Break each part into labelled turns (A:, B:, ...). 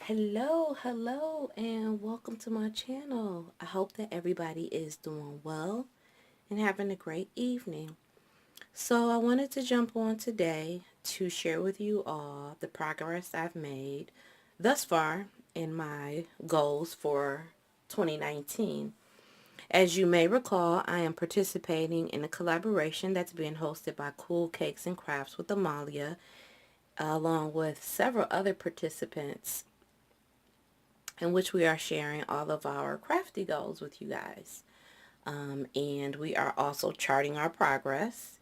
A: Hello, and welcome to my channel. I hope that everybody is doing well and having a great evening. So I wanted to jump on today to share with you all the progress I've made thus far in my goals for 2019. As you may recall, I am participating in a collaboration that's being hosted by Cool Cakes and Crafts with Amalia, along with several other participants, in which we are sharing all of our crafty goals with you guys. And we are also charting our progress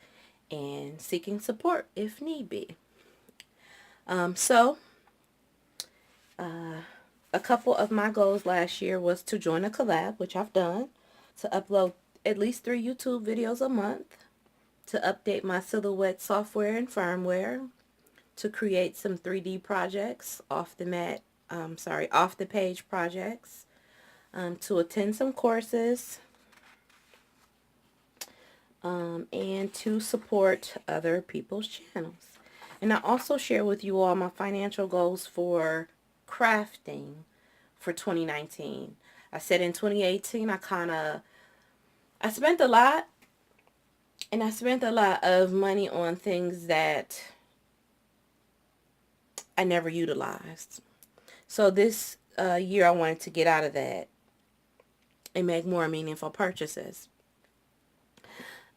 A: and seeking support if need be. So a couple of my goals last year was to join a collab, which I've done, to upload at least 3 YouTube videos a month, to update my silhouette software and firmware, to create some 3D projects off the page projects, to attend some courses, and to support other people's channels. And I also share with you all my financial goals for crafting for 2019. I said in 2018 I spent a lot, and I spent a lot of money on things that I never utilized. So this year I wanted to get out of that and make more meaningful purchases.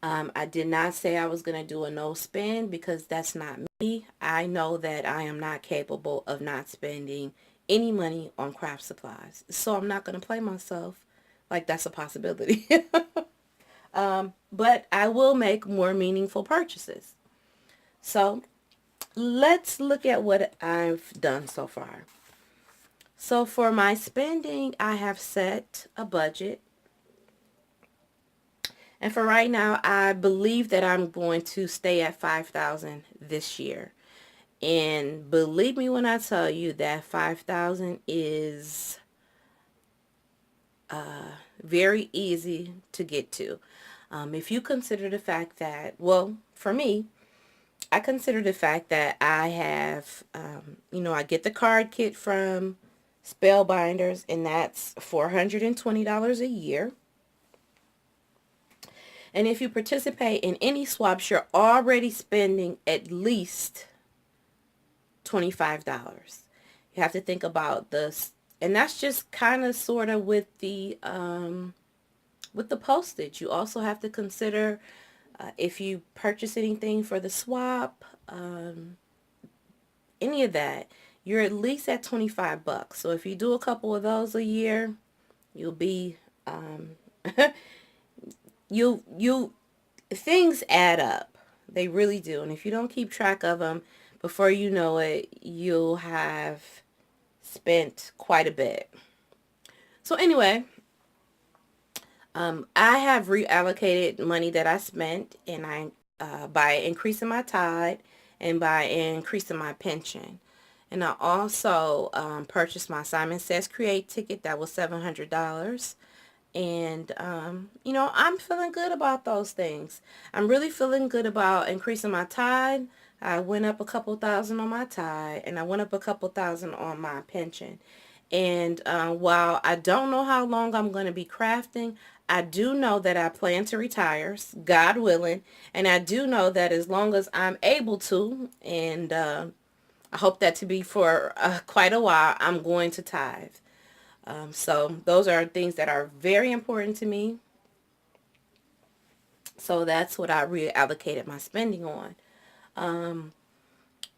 A: I did not say I was going to do a no spend, because that's not me. I know that I am not capable of not spending any money on craft supplies. So I'm not going to play myself like that's a possibility. But I will make more meaningful purchases. So let's look at what I've done so far. So for my spending, I have set a budget. And for right now, I believe that I'm going to stay at $5,000 this year. And believe me when I tell you that $5,000 is very easy to get to. If you consider the fact that, well, for me, I consider the fact that I have, I get the card kit from Spellbinders, and that's $420 a year. And if you participate in any swaps, you're already spending at least $25. You have to think about this, and that's just kind of sort of with the postage. You also have to consider if you purchase anything for the swap, any of that, you're at least at $25. So if you do a couple of those a year, you'll be you things add up. They really do. And if you don't keep track of them, before you know it, you'll have spent quite a bit. So anyway, I have reallocated money that I spent, and by increasing my tithe and by increasing my pension. And I also purchased my Simon Says Create ticket. That was $700. And, I'm feeling good about those things. I'm really feeling good about increasing my tithe. I went up a couple thousand on my tithe, and I went up a couple thousand on my pension. And while I don't know how long I'm going to be crafting, I do know that I plan to retire, God willing. And I do know that as long as I'm able to, and I hope that to be for quite a while, I'm going to tithe. So those are things that are very important to me. So that's what I reallocated my spending on.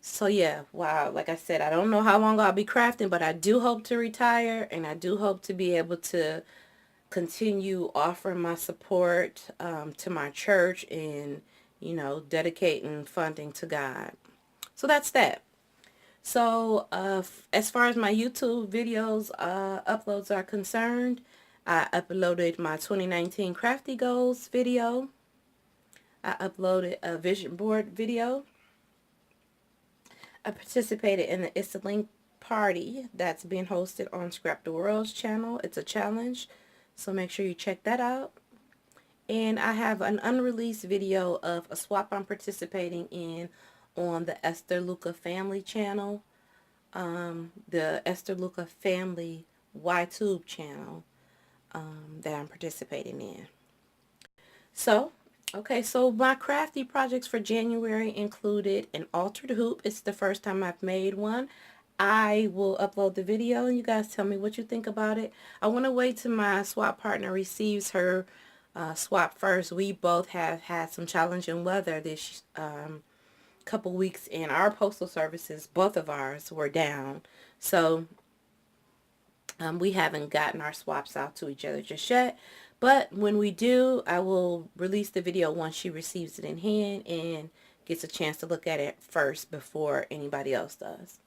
A: So yeah, wow, like I said, I don't know how long I'll be crafting, but I do hope to retire, and I do hope to be able to continue offering my support to my church, and, dedicating funding to God. So that's that. So as far as my YouTube videos uploads are concerned, I uploaded my 2019 Crafty Goals video. I uploaded a vision board video. I participated in the It's a Link party that's being hosted on Scrap the World's channel. It's a challenge, so make sure you check that out. And I have an unreleased video of a swap I'm participating in on the Esther Luca family channel. the Esther Luca Family YTube channel that I'm participating in. So, okay, so my crafty projects for January included an altered hoop. It's the first time I've made one. I will upload the video and you guys tell me what you think about it. I want to wait till my swap partner receives her swap first. We both have had some challenging weather this couple weeks, and our postal services, both of ours, were down. So we haven't gotten our swaps out to each other just yet. But when we do, I will release the video once she receives it in hand and gets a chance to look at it first before anybody else does.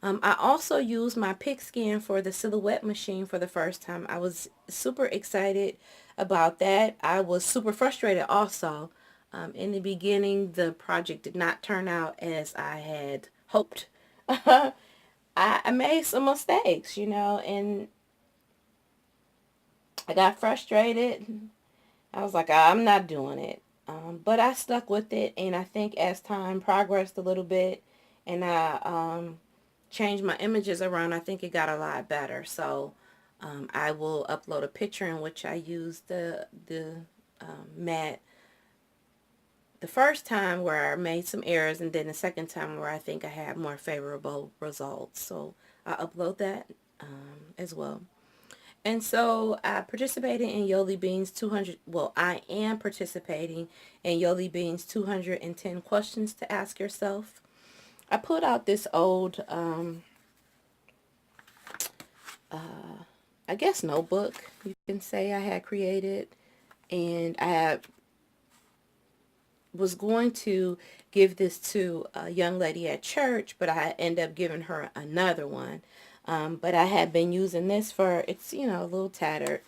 A: I also used my pigskin for the silhouette machine for the first time. I was super excited about that. I was super frustrated also. In the beginning, the project did not turn out as I had hoped. I made some mistakes, you know, and I got frustrated. I was like, I'm not doing it. But I stuck with it, and I think as time progressed a little bit and I changed my images around, I think it got a lot better. So I will upload a picture in which I used the mat the first time where I made some errors, and then the second time where I think I had more favorable results. So I'll upload that as well. And so I participated in Yoli Beans 200, well, I am participating in Yoli Beans 210 questions to ask yourself. I put out this old, I guess notebook, you can say, I had created, and I was going to give this to a young lady at church, but I ended up giving her another one. But I had been using this for, it's, you know, a little tattered.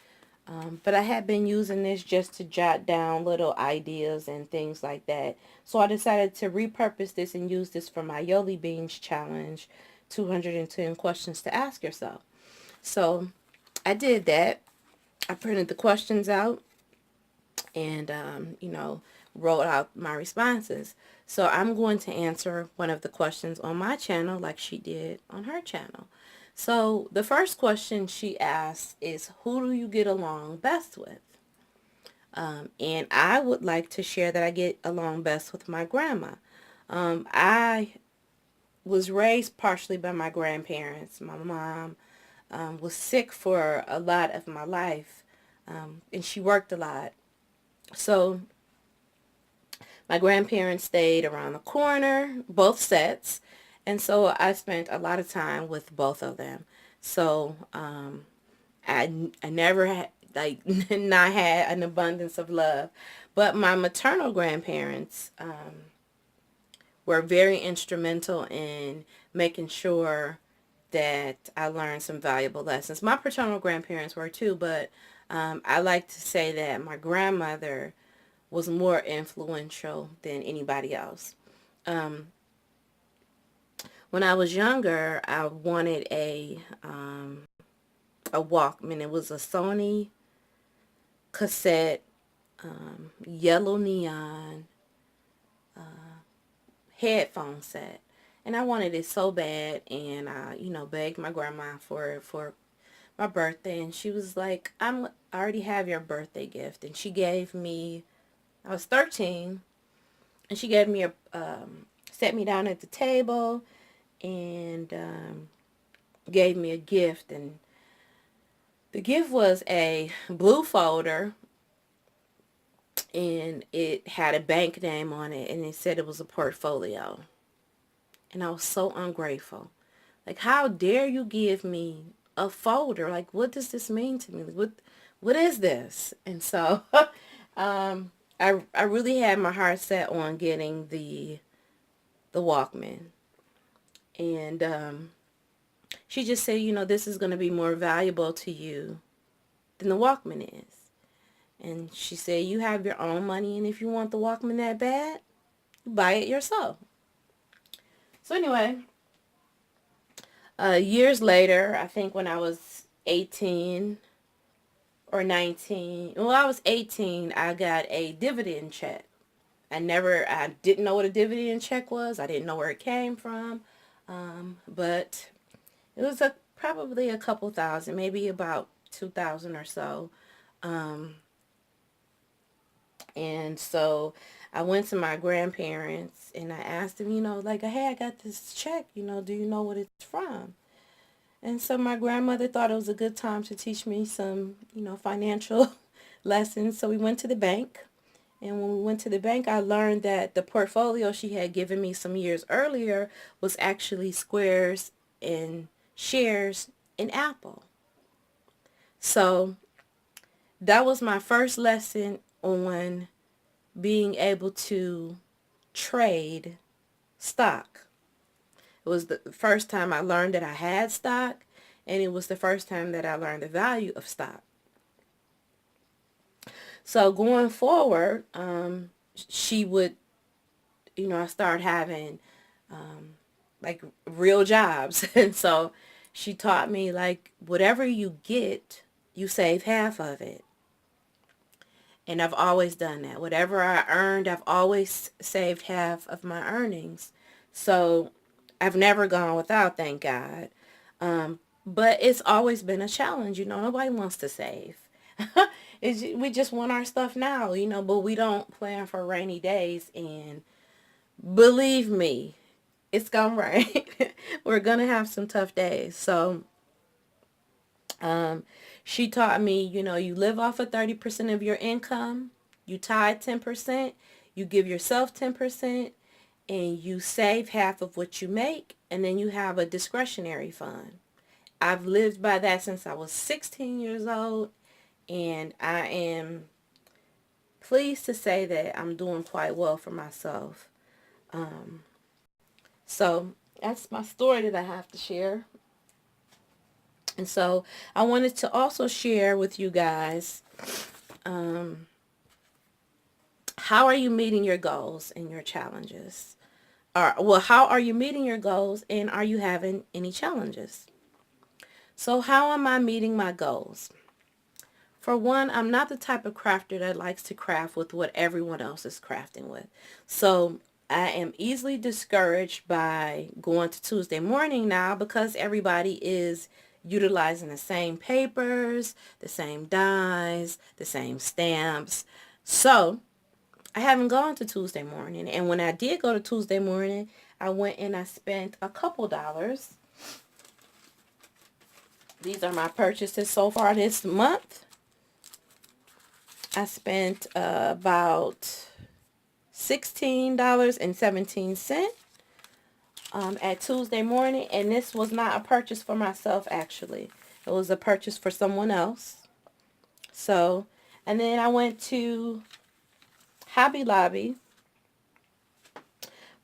A: But I had been using this just to jot down little ideas and things like that. So I decided to repurpose this and use this for my Yoli Beans challenge, 210 questions to ask yourself. So I did that. I printed the questions out and, you know, wrote out my responses. So I'm going to answer one of the questions on my channel like she did on her channel. So the first question she asked is, who do you get along best with? And I would like to share that I get along best with my grandma. I was raised partially by my grandparents. My mom was sick for a lot of my life, and she worked a lot. So my grandparents stayed around the corner, both sets, and so I spent a lot of time with both of them. So I never had, like, not had an abundance of love. But my maternal grandparents were very instrumental in making sure that I learned some valuable lessons. My paternal grandparents were too, but I like to say that my grandmother was more influential than anybody else. When I was younger, I wanted a Walkman. It was a Sony cassette, yellow neon headphone set. And I wanted it so bad, and I, you know, begged my grandma for it for my birthday, and she was like, I already have your birthday gift. And she gave me, I was 13, and she gave me a, set me down at the table and gave me a gift. And the gift was a blue folder, and it had a bank name on it, and it said it was a portfolio. And I was so ungrateful. Like, how dare you give me a folder? Like, what does this mean to me? Like, what is this? And so I really had my heart set on getting the Walkman. And she just said, you know, this is going to be more valuable to you than the Walkman is. And she said, you have your own money, and if you want the Walkman that bad, you buy it yourself. So anyway, years later, I think when I was 18 or 19, well, I was 18, I got a dividend check. I didn't know what a dividend check was. I didn't know where it came from. But it was probably a couple thousand, maybe about 2,000 or so. Um, and so I went to my grandparents and I asked them, like, hey, I got this check, do you know what it's from? And so my grandmother thought it was a good time to teach me some, financial lessons. So we went to the bank. And when we went to the bank, I learned that the portfolio she had given me some years earlier was actually squares and shares in Apple. So that was my first lesson on being able to trade stock. It was the first time I learned that I had stock, and it was the first time that I learned the value of stock. So going forward, she would, I started having like real jobs. And so she taught me, like, whatever you get, you save half of it. And I've always done that. Whatever I earned, I've always saved half of my earnings. So I've never gone without, thank God. But it's always been a challenge. Nobody wants to save. We just want our stuff now, but we don't plan for rainy days. And believe me, it's gonna rain. We're gonna have some tough days. So she taught me, you live off of 30% of your income, you tithe 10%, you give yourself 10%, and you save half of what you make, and then you have a discretionary fund. I've lived by that since I was 16 years old, and I am pleased to say that I'm doing quite well for myself. So that's my story that I have to share. And so I wanted to also share with you guys, how are you meeting your goals and your challenges? How are you meeting your goals, and are you having any challenges? So how am I meeting my goals? For one, I'm not the type of crafter that likes to craft with what everyone else is crafting with. So I am easily discouraged by going to Tuesday morning now, because everybody is utilizing the same papers, the same dyes, the same stamps. So I haven't gone to Tuesday morning. And when I did go to Tuesday morning, I went and I spent a couple dollars. These are my purchases so far this month. I spent about $16.17 at Tuesday morning. And this was not a purchase for myself, actually. It was a purchase for someone else. So, and then I went to Hobby Lobby,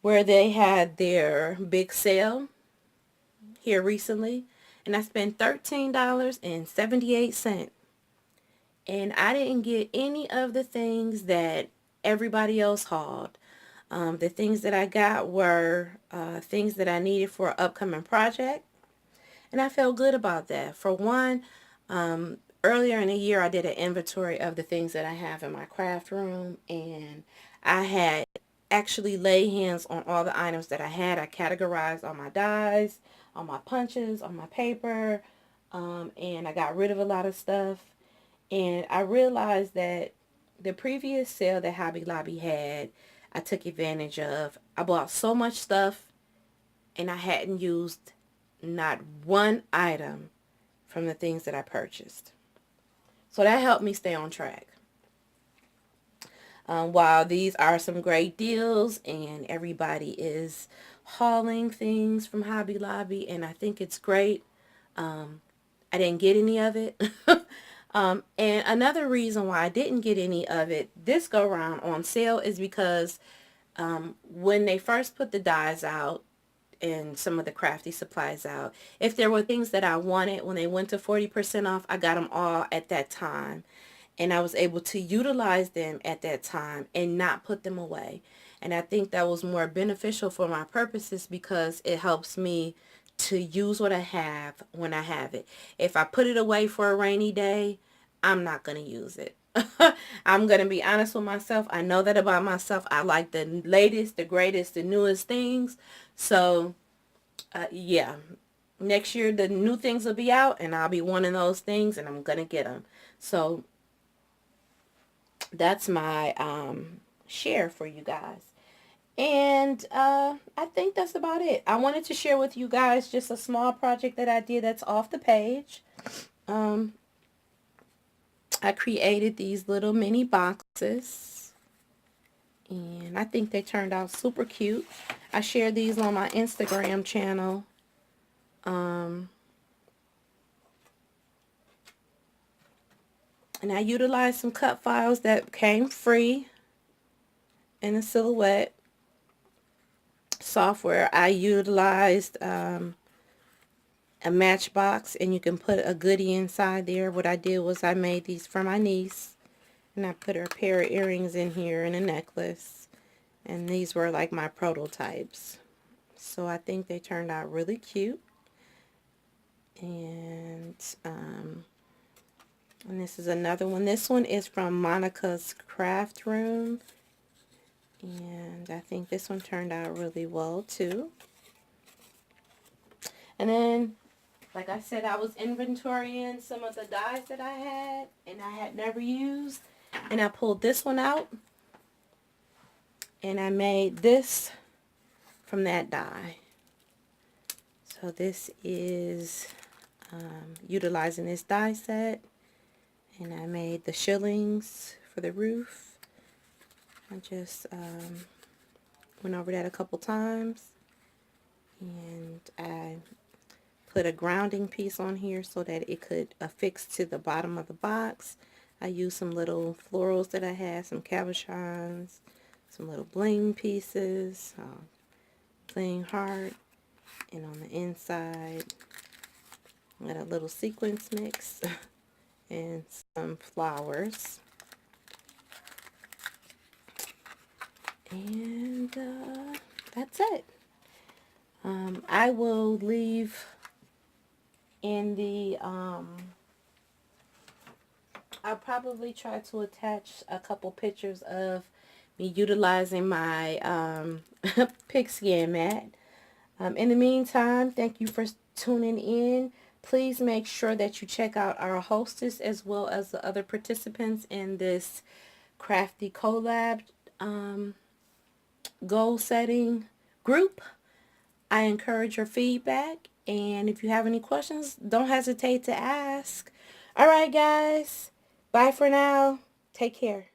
A: where they had their big sale here recently, and I spent $13.78. And I didn't get any of the things that everybody else hauled. The things that I got were things that I needed for an upcoming project, and I felt good about that. For one, earlier in the year, I did an inventory of the things that I have in my craft room, and I had actually laid hands on all the items that I had. I categorized all my dies, all my punches, on my paper, and I got rid of a lot of stuff. And I realized that the previous sale that Hobby Lobby had, I took advantage of. I bought so much stuff, and I hadn't used not one item from the things that I purchased. So that helped me stay on track. While these are some great deals and everybody is hauling things from Hobby Lobby, and I think it's great, I didn't get any of it. And another reason why I didn't get any of it this go around on sale is because when they first put the dies out and some of the crafty supplies out, if there were things that I wanted when they went to 40% off, I got them all at that time. And I was able to utilize them at that time and not put them away. And I think that was more beneficial for my purposes, because it helps me to use what I have when I have it. If I put it away for a rainy day, I'm not going to use it. I'm going to be honest with myself. I know that about myself. I like the latest, the greatest, the newest things. So Yeah. Next year, the new things will be out, and I'll be wanting those things, and I'm going to get them. So that's my share for you guys. And I think that's about it. I wanted to share with you guys just a small project that I did that's off the page. Um, I created these little mini boxes, and I think they turned out super cute. I shared these on my Instagram channel. And I utilized some cut files that came free in the Silhouette software. I utilized a Matchbox, and you can put a goodie inside there. What I did was I made these for my niece, and I put her a pair of earrings in here and a necklace, and these were like my prototypes. So I think they turned out really cute. And this is another one. This one is from Monica's Craft Room, and I think this one turned out really well too. And then, like I said, I was inventorying some of the dies that I had and I had never used, and I pulled this one out, and I made this from that die. So this is utilizing this die set, and I made the shillings for the roof. I just went over that a couple times, and I put a grounding piece on here so that it could affix to the bottom of the box. I used some little florals that I had, some cabochons, some little bling pieces, bling heart, and on the inside I got a little sequins mix and some flowers. And that's it. I will leave in the I'll probably try to attach a couple pictures of me utilizing my pigskin mat. In the meantime, thank you for tuning in. Please make sure that you check out our hostess as well as the other participants in this Crafty Collab goal setting group. I encourage your feedback, and if you have any questions, don't hesitate to ask. Alright guys, bye for now. Take care.